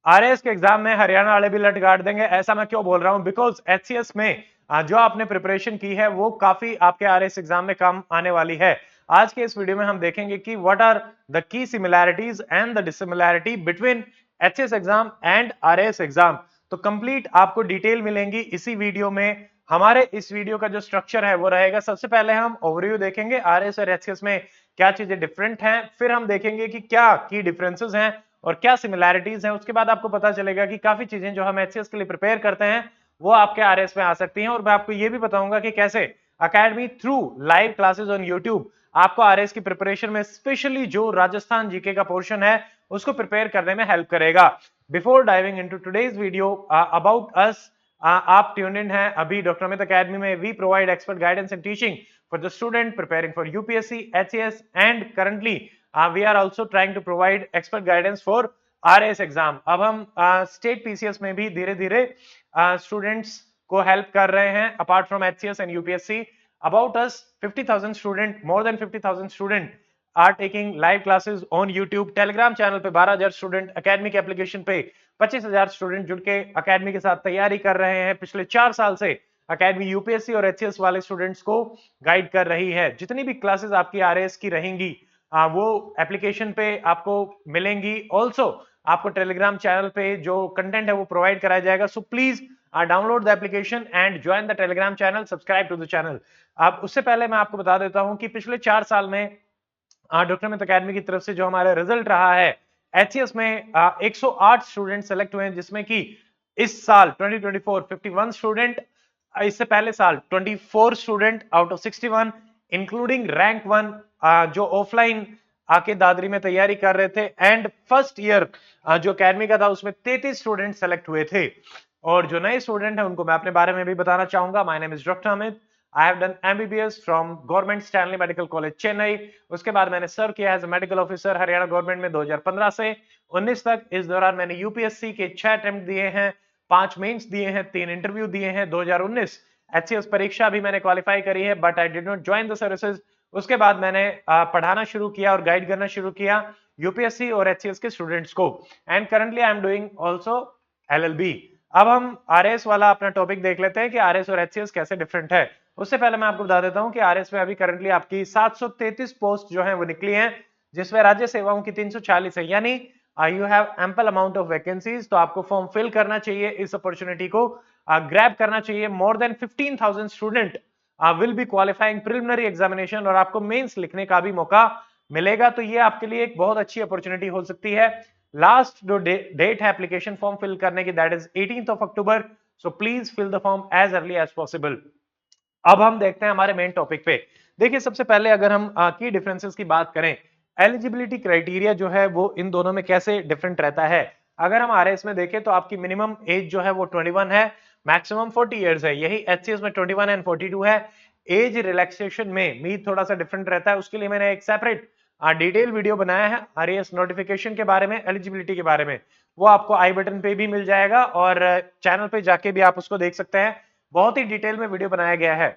RAS के exam में हरियाणा वाले भी लट गाड़ देंगे, ऐसा मैं क्यों बोल रहा हूं? बिकॉज एचसीएस में जो आपने प्रिपरेशन की है वो काफी आपके आरएएस एग्जाम में काम आने वाली है। आज के इस वीडियो में हम देखेंगे कि what are the key similarities and the dissimilarity between HCS exam and RAS exam. तो कंप्लीट आपको डिटेल मिलेंगी इसी वीडियो में। हमारे इस वीडियो का जो स्ट्रक्चर है वो रहेगा, सबसे पहले हम ओवरव्यू देखेंगे आरएएस और एचसीएस में क्या चीजें डिफरेंट हैं, फिर हम देखेंगे कि क्या की डिफरेंसेस हैं और क्या सिमिलैरिटीज हैं। उसके बाद आपको पता चलेगा कि काफी चीजें जो हम एचसीएस के लिए प्रिपेयर करते हैं वो आपके आरएस में आ सकती हैं। और मैं आपको ये भी बताऊंगा कि कैसे academy through live classes on YouTube आपको आरएस की प्रिपरेशन में स्पेशली जो राजस्थान जीके का पोर्शन है उसको प्रिपेयर करने में हेल्प करेगा। Before diving into today's video about us, आप ट्यून इन हैं अभी डॉक्टर अमित अकेडमी में। We provide expert guidance and teaching for the student preparing for UPSC, HCS and currently we are also trying to provide expert guidance for RAS exam. अब हम state PCS में भी धीरे धीरे students को help कर रहे हैं apart from HCS and UPSC. About us 50,000 student, more than 50,000 student are taking live classes on YouTube. Telegram channel पे 12,000 स्टूडेंट, अकेडमी के एप्लीकेशन पे 25,000 स्टूडेंट जुड़ के अकेडमी के साथ तैयारी कर रहे हैं। पिछले 4 साल से अकेडमी यूपीएससी और एचसीएस वाले स्टूडेंट्स को गाइड कर रही है। जितनी भी क्लासेस आपकी आरएएस की रहेंगी वो एप्लीकेशन पे आपको मिलेंगी। ऑल्सो आपको टेलीग्राम चैनल पे जो कंटेंट है वो प्रोवाइड कराया जाएगा। So please download the application and join the Telegram channel, subscribe to the channel. अब उससे पहले मैं आपको बता देता हूं कि पिछले 4 साल में डॉक्टर अमित अकेडमी की तरफ से जो हमारा रिजल्ट रहा है एचसीएस में 108 स्टूडेंट सेलेक्ट हुए हैं, जिसमें कि इस साल 2024 51 स्टूडेंट, इससे पहले साल 24 student out of 61 including rank 1 जो ऑफलाइन आके दादरी में तैयारी कर रहे थे। एंड फर्स्ट ईयर जो अकेडमी का था उसमें 33 स्टूडेंट सेलेक्ट हुए थे। और जो नए स्टूडेंट हैं उनको मैं अपने बारे में भी बताना चाहूंगा। My name is doctor Amit. I have done MBBS from government Stanley medical college Chennai. उसके बाद मैंने सर्व किया as medical officer Haryana government में 2015 से 19 तक। इस दौरान मैंने यूपीएससी के 6 अटेम्प्ट दिए हैं, 5 मेंस दिए हैं, 3 इंटरव्यू दिए हैं। 2019 एचसीएस परीक्षा भी मैंने क्वालिफाई करी है, but I did not join the services. उसके बाद मैंने पढ़ाना शुरू किया और गाइड करना शुरू किया यूपीएससी और एचसीएस के स्टूडेंट्स को। And currently I am doing also LLB. अब हम आरएस वाला अपना टॉपिक देख लेते हैं कि आरएस और एचसीएस कैसे डिफरेंट है। उससे पहले मैं आपको बता देता हूं कि आरएस में अभी करंटली आपकी 733 पोस्ट जो है वो निकली हैं, जिसमें राज्य सेवाओं की 340 है। यानी you have ample amount of vacancies. तो आपको फॉर्म फिल करना चाहिए, इस अपॉर्चुनिटी को ग्रैब करना चाहिए। More than 15,000 student will be qualifying preliminary examination और आपको मेंस लिखने का भी मौका मिलेगा। तो ये आपके लिए एक बहुत अच्छी अपॉर्चुनिटी हो सकती है। लास्ट जो डेट है एप्लीकेशन फॉर्म फिल करने की, that is 18th of October. So please fill the form as early as possible. अब हम देखते हैं हमारे मेन टॉपिक पे। देखिए सबसे पहले अगर हम की डिफरेंसेस की बात करें, एलिजिबिलिटी क्राइटेरिया जो है वो इन दोनों में कैसे डिफरेंट रहता है। अगर हम आरएस में देखें तो आपकी मिनिमम एज जो है वो 21 है, मैक्सिमम 40 इयर्स है। यही एचसीएस में 21 एंड 42 है। एज रिलैक्सेशन में मीट थोड़ा सा डिफरेंट रहता है, उसके लिए मैंने एक सेपरेट डिटेल वीडियो बनाया है आरएस नोटिफिकेशन के बारे में, एलिजिबिलिटी के बारे में। वो आपको आई बटन पे भी मिल जाएगा और चैनल पे जाके भी आप उसको देख सकते हैं। बहुत ही डिटेल में वीडियो बनाया गया है।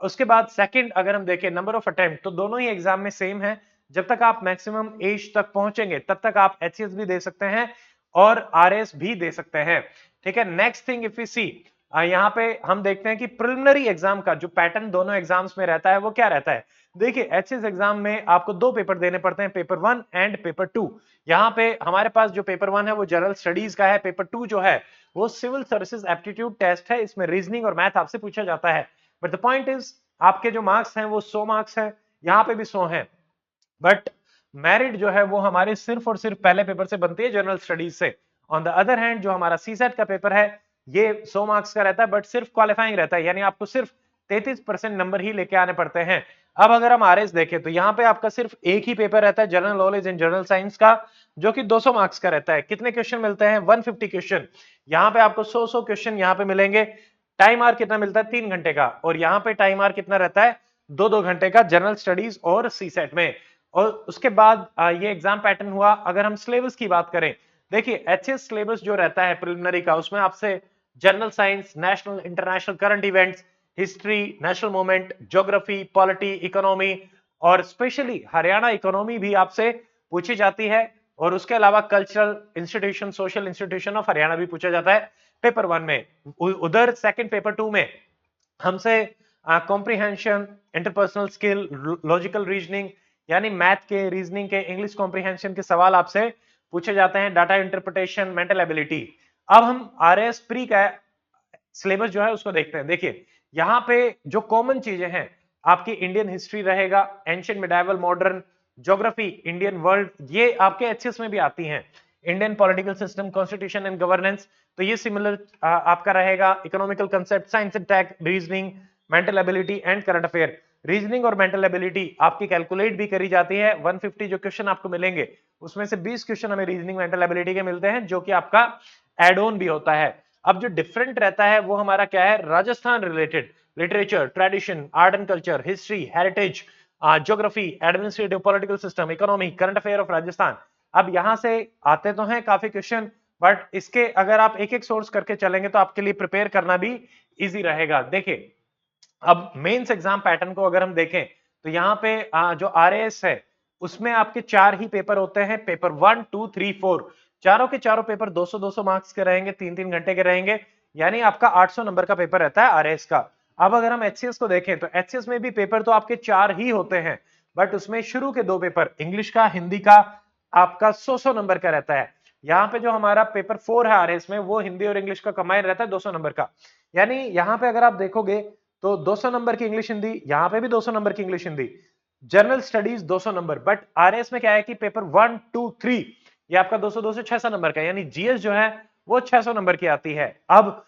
उसके बाद सेकंड अगर हम देखें नंबर ऑफ अटेम्प्ट, तो दोनों ही एग्जाम में सेम है। जब तक आप मैक्सिमम एज तक पहुंचेंगे तब तक आप एचसीएस भी दे सकते हैं और आरएस भी दे सकते हैं। ठीक है, next thing if you see, यहाँ पे हम देखते हैं कि प्रिलिमिनरी एग्जाम का जो पैटर्न दोनों एग्जाम्स में रहता है वो क्या रहता है। देखिए एचसीएस एग्जाम में आपको 2 पेपर देने पड़ते हैं, पेपर 1 एंड पेपर 2। यहाँ पे हमारे पास जो पेपर 1 है वो जनरल स्टडीज का है, पेपर 2 जो है वो सिविल सर्विसेज एप्टीट्यूड टेस्ट है। इसमें रीजनिंग और मैथ आपसे पूछा जाता है। बट द पॉइंट इज आपके जो मार्क्स हैं वो 100 मार्क्स है, यहाँ पे भी 100 है। बट मेरिट जो है वो हमारे सिर्फ और सिर्फ पहले पेपर से बनती है, जनरल स्टडीज से। ऑन द अदर हैंड जो हमारा सीसेट का पेपर है ये 100 मार्क्स का रहता है, बट सिर्फ क्वालिफाइंग रहता है, यानी आपको सिर्फ 33% नंबर ही लेके आने पड़ते हैं। अब अगर हम आरएस देखें तो यहाँ पे आपका सिर्फ एक ही पेपर रहता है, general knowledge and general science का, जो कि 200 मार्क्स का रहता है। कितने क्वेश्चन मिलते हैं? 150 क्वेश्चन। यहाँ पे आपको 100 क्वेश्चन यहाँ पे मिलेंगे। टाइम आर कितना मिलता है? 3 घंटे का। और यहाँ पे टाइम आर कितना रहता है? 2-2 घंटे का, जनरल स्टडीज और सीसेट में। और उसके बाद ये एग्जाम पैटर्न हुआ। अगर हम सिलेबस की बात करें, देखिए एचएस सिलेबस जो रहता है प्रिलिमिनरी का, उसमें आपसे general science, national international current events, history, national movement, geography, polity, economy और स्पेशली हरियाणा इकोनॉमी भी आपसे पूछी जाती है। और उसके अलावा cultural institution, social institution of Haryana भी पूछा जाता है पेपर 1 में। उधर सेकंड पेपर 2 में हमसे comprehension, interpersonal skill, logical reasoning यानी मैथ के, रीजनिंग के, इंग्लिश कॉम्प्रिहेंशन के सवाल आपसे पूछे जाते हैं, डाटा इंटरप्रिटेशन, मेंटल एबिलिटी। अब हम आरएएस प्री का सिलेबस जो है उसको देखते हैं। देखिए यहां पे जो कॉमन चीजें हैं, आपकी इंडियन हिस्ट्री रहेगा, ancient, medieval, modern, geography, Indian world, ये आपके एचएस में भी आती हैं। Indian political system, constitution and governance, तो ये सिमिलर आपका रहेगा। Economical concept, science and tech, reasoning, mental ability and current affair. Reasoning और मेंटल एबिलिटी आपकी कैलकुलेट भी करी जाती है। 150 जो क्वेश्चन आपको मिलेंगे उसमें से 20 क्वेश्चन हमें रीजनिंग, मेंटल एबिलिटी के मिलते हैं, जो कि आपका एड ऑन भी होता है। अब जो डिफरेंट रहता है वो हमारा क्या है, Rajasthan related literature, tradition, art and culture, history, heritage, geography, administrative, political system, economy, current affair of Rajasthan. अब यहां से आते तो हैं काफी क्वेश्चन, बट इसके अगर आप एक एक सोर्स करके चलेंगे तो आपके लिए प्रिपेयर करना भी इजी रहेगा। देखिए अब मेंस एग्जाम पैटर्न को अगर हम देखें तो यहाँ पे जो आरएएस है उसमें आपके 4 ही पेपर होते हैं, पेपर 1, 2, 3, 4। चारों के चारों पेपर 200-200 मार्क्स के रहेंगे, 3-3 घंटे के रहेंगे, यानी आपका 800 नंबर का पेपर रहता है आरएएस का। अब अगर हम एचसीएस को देखें तो एचसीएस में भी पेपर तो आपके 4 ही होते हैं, बट उसमें शुरू के 2 पेपर इंग्लिश का, हिंदी का, आपका 100-100 नंबर का रहता है। यहाँ पे जो हमारा पेपर 4 है आरएएस में, वो हिंदी और इंग्लिश का कंबाइन रहता है 200 नंबर का। यानी यहाँ पे अगर आप देखोगे तो 200 नंबर की इंग्लिश हिंदी, यहां पे भी 200 नंबर की English Hindi, general studies 200 number. But RS में क्या है कि पेपर 1, 2, 3 ये आपका 200 200 600 नंबर का, यानी जीएस जो है वो 600 नंबर की आती है। अब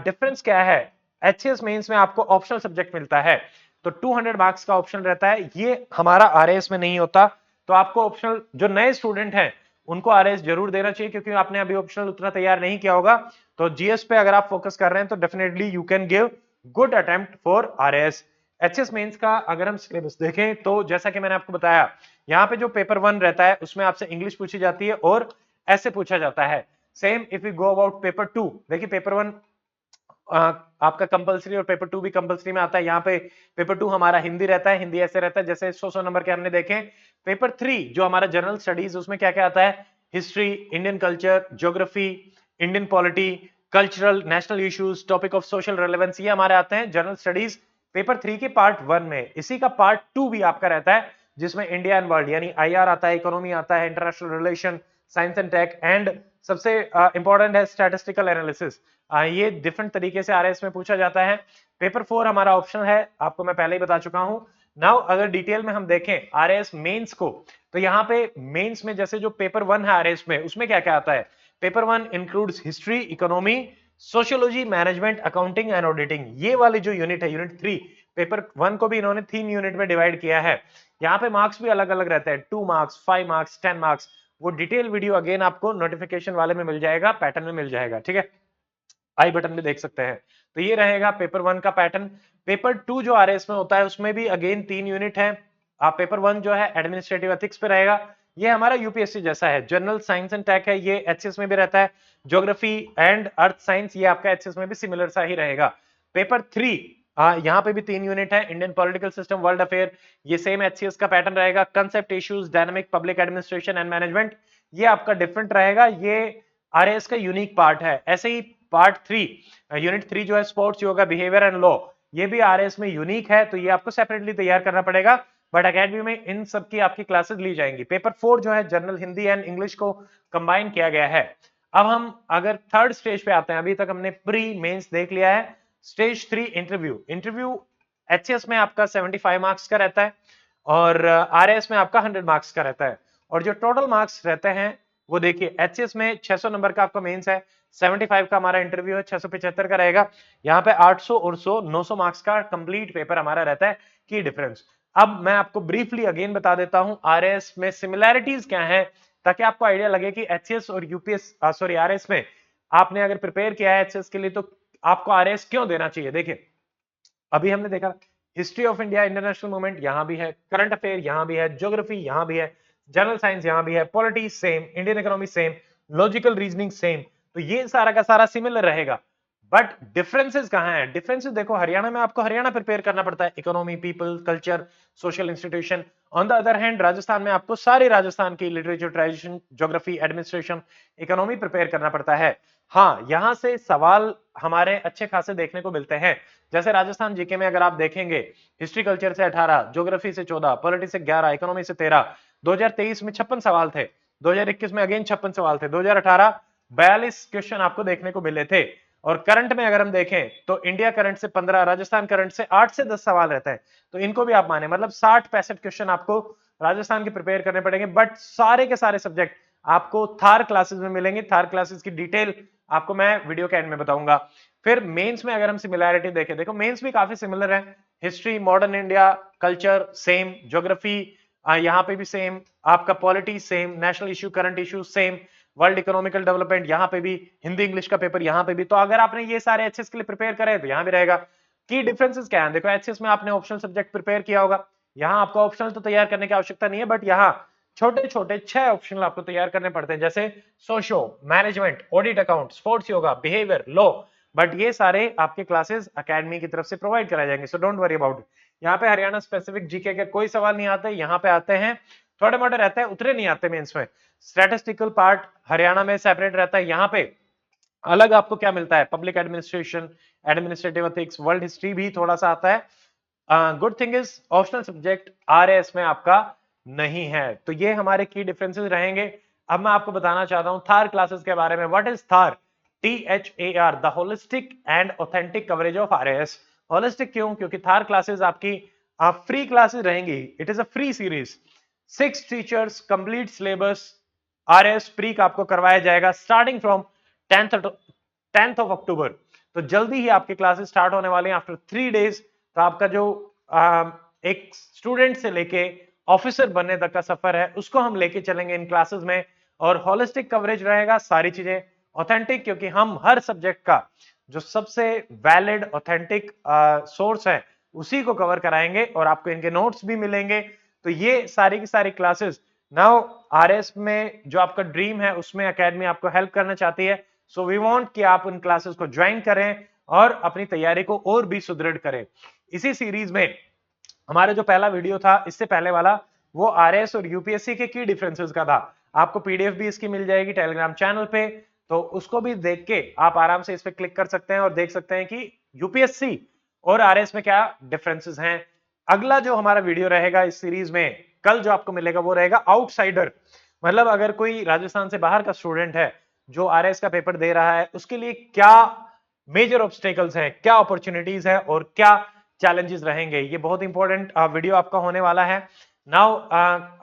डिफरेंस क्या है, एचएस मेंस में आपको ऑप्शनल सब्जेक्ट मिलता है तो 200 मार्क्स का ऑप्शन रहता है, ये हमारा आरएस में नहीं होता। तो आपको ऑप्शनल, जो नए स्टूडेंट हैं उनको आरएस जरूर देना चाहिए, क्योंकि आपने अभी ऑप्शनल उतना तैयार नहीं किया होगा। तो जीएस पे अगर आप फोकस कर रहे हैं तो definitely you can give good attempt for RS. HS mains का अगर हम सिलेबस देखें तो जैसा कि मैंने आपको बताया, यहाँ पे जो पेपर 1 रहता है उसमें आपसे इंग्लिश पूछी जाती है और ऐसे पूछा जाता है। Same if you go about paper 2, देखिए पेपर 1 आपका कंपलसरी और पेपर 2 भी कंपलसरी में आता है। यहाँ पे पेपर 2 हमारा हिंदी रहता है, हिंदी ऐसे रहता है जैसे 100-100 नंबर के हमने देखे। पेपर 3 जो हमारा जनरल स्टडीज, उसमें क्या क्या आता है, history, Indian culture, geography, Indian polity, cultural, national issues, topic of social relevance, ये हमारे आते हैं जनरल स्टडीज पेपर 3 के पार्ट 1 में। इसी का पार्ट 2 भी आपका रहता है जिसमें इंडिया एंड वर्ल्ड यानी आईआर आता है, इकोनॉमी आता है, international relation, science and tech, and सबसे इंपॉर्टेंट है स्टैटिस्टिकल एनालिसिस। ये डिफरेंट तरीके से आरएस में पूछा जाता है। पेपर 4 हमारा ऑप्शन है, आपको मैं पहले ही बता चुका हूं। नाउ अगर डिटेल में हम देखें आरएस मेंस को, तो यहाँ पे मेंस में जैसे जो पेपर 1 है आरएस में, उसमें क्या क्या आता है। Paper 1 includes history, economy, sociology, management, accounting and auditing. ये वाली जो यूनिट है, यूनिट 3, पेपर 1 को भी इन्होंने 3 यूनिट में डिवाइड किया है। यहाँ पे मार्क्स भी अलग अलग रहते हैं, 2 मार्क्स, 5 मार्क्स, 10 मार्क्स। वो डिटेल वीडियो अगेन आपको नोटिफिकेशन वाले में मिल जाएगा, पैटर्न में मिल जाएगा, ठीक है, आई बटन में देख सकते हैं। तो ये रहेगा पेपर 1 का पैटर्न। पेपर 2 जो आरएस में होता है उसमें भी अगेन 3 यूनिट है। आप पेपर 1 जो है एडमिनिस्ट्रेटिव एथिक्स पे रहेगा, ये हमारा यूपीएससी जैसा है। जनरल साइंस एंड टेक है, ये एचएस में भी रहता है। ज्योग्राफी एंड अर्थ साइंस, ये आपका एचएस में भी सिमिलर सा ही रहेगा। पेपर 3 यहाँ पे भी 3 यूनिट है, Indian political system, world affair, ये सेम एचसीएस का पैटर्न रहेगा। Concept, issues, dynamic public administration and management, ये आपका डिफरेंट रहेगा, ये आरएस का यूनिक पार्ट है। ऐसे ही पार्ट 3 यूनिट 3 जो है sports, yoga, behaviour and law, ये भी आरएस में यूनिक है, तो ये आपको सेपरेटली तैयार करना पड़ेगा, बट अकेडमी में इन सब की आपकी क्लासेस ली जाएंगी। पेपर 4 जो है जनरल हिंदी एंड इंग्लिश को कंबाइन किया गया है। अब हम अगर थर्ड स्टेज पे आते हैं, अभी तक हमने प्री मेंस देख लिया है, स्टेज 3 इंटरव्यू। इंटरव्यू एचएस में आपका 75 मार्क्स का रहता है और आरएस में आपका 100 मार्क्स का रहता है। और जो टोटल मार्क्स रहते हैं वो देखिए, एचएस में 600 नंबर का आपका मेंस है, 75 का हमारा इंटरव्यू है, 675 का रहेगा। यहाँ पे 800 और 100 900 मार्क्स का कंप्लीट पेपर हमारा रहता है। की डिफरेंस अब मैं आपको ब्रीफली अगेन बता देता हूं, आरएस में सिमिलैरिटीज क्या है, ताकि आपको आइडिया लगे कि एचएस और यूपीएस सॉरी आरएस में आपने अगर प्रिपेयर किया है एचएस के लिए तो आपको आरएस क्यों देना चाहिए। देखिए अभी हमने देखा history of India, international movement यहां भी है, करंट अफेयर यहां भी है, ज्योग्राफी यहां भी है, जनरल साइंस यहां भी है, polity same, Indian economy same, logical reasoning same, तो ये सारा का सारा सिमिलर रहेगा। बट डिफरेंसेस कहाँ हैं? डिफरेंसेस देखो, हरियाणा में आपको हरियाणा प्रिपेयर करना पड़ता है, economy, people, culture, social institution. On the other hand Rajasthan में आपको सारे राजस्थान की literature, tradition, geography, administration, economy prepare करना पड़ता है। हाँ, यहां से सवाल हमारे अच्छे खासे देखने को मिलते हैं। जैसे राजस्थान जीके में अगर आप देखेंगे, हिस्ट्री कल्चर से 18, ज्योग्राफी से 14, पॉलिटिक्स से 11, इकोनॉमी से 13, 2023 में 56 सवाल थे, 2021 में अगेन 56 सवाल थे, 2018 42 क्वेश्चन आपको देखने को मिले थे। और करंट में अगर हम देखें तो इंडिया करंट से 15, राजस्थान करंट से 8 से 10 सवाल रहते हैं। तो इनको भी आप माने, मतलब 60-65 क्वेश्चन आपको राजस्थान के प्रिपेयर करने पड़ेंगे। बट सारे के सारे सब्जेक्ट आपको थार क्लासेस में मिलेंगे। थार क्लासेस की डिटेल आपको मैं वीडियो के एंड में बताऊंगा। फिर मेंस में अगर हम सिमिलैरिटी देखें, देखो मेंस भी काफी सिमिलर है। History, modern India, culture same, geography यहाँ पे भी सेम, आपका polity same, national issue, current issue same, world economical development यहाँ पे भी, हिंदी इंग्लिश का पेपर यहाँ पे भी। तो अगर आपने ये सारे एचएस के लिए प्रिपेयर करे तो यहाँ भी रहेगा। की डिफरेंसेस क्या है? देखो एचएस में आपने ऑप्शनल सब्जेक्ट प्रिपेयर किया होगा, यहाँ आपको ऑप्शनल तो तैयार करने की आवश्यकता नहीं है, बट यहाँ छोटे छोटे 6 ऑप्शनल आपको तैयार करने पड़ते हैं, जैसे socio, management, audit, account, sports, yoga, behaviour, law. But ये सारे आपके क्लासेस एकेडमी की तरफ से प्रोवाइड कराए जाएंगे, so don't worry about it. यहाँ पे हरियाणा स्पेसिफिक जीके के कोई सवाल नहीं आते, यहाँ पे आते हैं थोड़े मोटे रहते हैं, उतरे नहीं आते मेंस में। स्टैटिस्टिकल पार्ट हरियाणा में सेपरेट रहता है, यहाँ पे अलग आपको क्या मिलता है, public administration, administrative ethics, world history भी थोड़ा सा आता है। Good thing is optional subject RAS में आपका नहीं है। तो ये हमारे की डिफरेंसेस रहेंगे। अब मैं आपको बताना चाहता हूं थार क्लासेस के बारे में। What is Thar? THAR, the holistic and authentic coverage of RAS. Holistic क्यों? क्योंकि थार क्लासेस आपकी फ्री क्लासेस रहेंगी। It is a free series, 6 teachers, complete syllabus, RS pre का आपको करवाया जाएगा starting from 10th of October. तो जल्दी ही आपके क्लासेस स्टार्ट होने वाले हैं आफ्टर 3 डेज। तो आपका जो एक स्टूडेंट से लेके ऑफिसर बनने तक का सफर है उसको हम लेके चलेंगे इन क्लासेस में। और होलिस्टिक कवरेज रहेगा, सारी चीजें ऑथेंटिक, क्योंकि हम हर सब्जेक्ट का जो सबसे वैलिड ऑथेंटिक सोर्स है उसी को कवर कराएंगे और आपको इनके नोट्स भी मिलेंगे। तो ये सारी की सारी क्लासेस नाउ आरएस में जो आपका ड्रीम है उसमें एकेडमी आपको हेल्प करना चाहती है। सो वी वांट कि आप उन क्लासेस को ज्वाइन करें और अपनी तैयारी को और भी सुदृढ़ करें। इसी सीरीज में हमारा जो पहला वीडियो था इससे पहले वाला, वो आरएस और यूपीएससी के की डिफरेंसेस का था। आपको पीडीएफ भी इसकी मिल जाएगी टेलीग्राम चैनल पे, तो उसको भी देख के आप आराम से इस पे क्लिक कर सकते हैं और देख सकते हैं कि यूपीएससी और आरएस में क्या डिफरेंसेस हैं। अगला जो हमारा वीडियो रहेगा इस सीरीज में, कल जो आपको मिलेगा वो रहेगा आउटसाइडर। मतलब अगर कोई राजस्थान से बाहर का स्टूडेंट है जो आरएस का पेपर दे रहा है, उसके लिए क्या मेजर ऑब्स्टेकल्स हैं, क्या अपॉर्चुनिटीज हैं और क्या चैलेंजेस रहेंगे। ये बहुत इंपॉर्टेंट वीडियो आपका होने वाला है। नाउ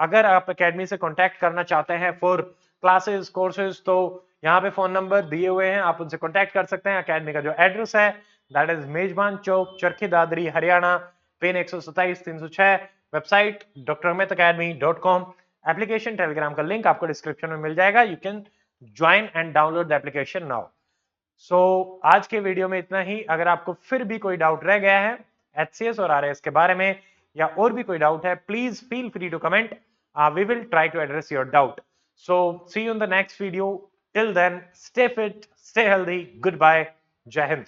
अगर आप एकेडमी से कांटेक्ट करना चाहते हैं फॉर क्लासेस, कोर्सेज, तो यहाँ पे फोन नंबर दिए हुए हैं, आप उनसे कांटेक्ट कर सकते हैं। एकेडमी का जो एड्रेस है that is Mejban Chowk, Charkhi Dadri, Haryana, pin 127-306। Website drahmetacademy.com। Application Telegram का लिंक आपको डिस्क्रिप्शन में मिल जाएगा। You can join and download the application now. So आज के वीडियो में इतना ही। अगर आपको फिर भी कोई डाउट रह गया है एचसीएस और आरएएस के बारे में या और भी कोई डाउट है, please feel free to comment. We will try to address your doubt. So see you in the next video. Till then stay fit, stay healthy, good bye, जय हिंद।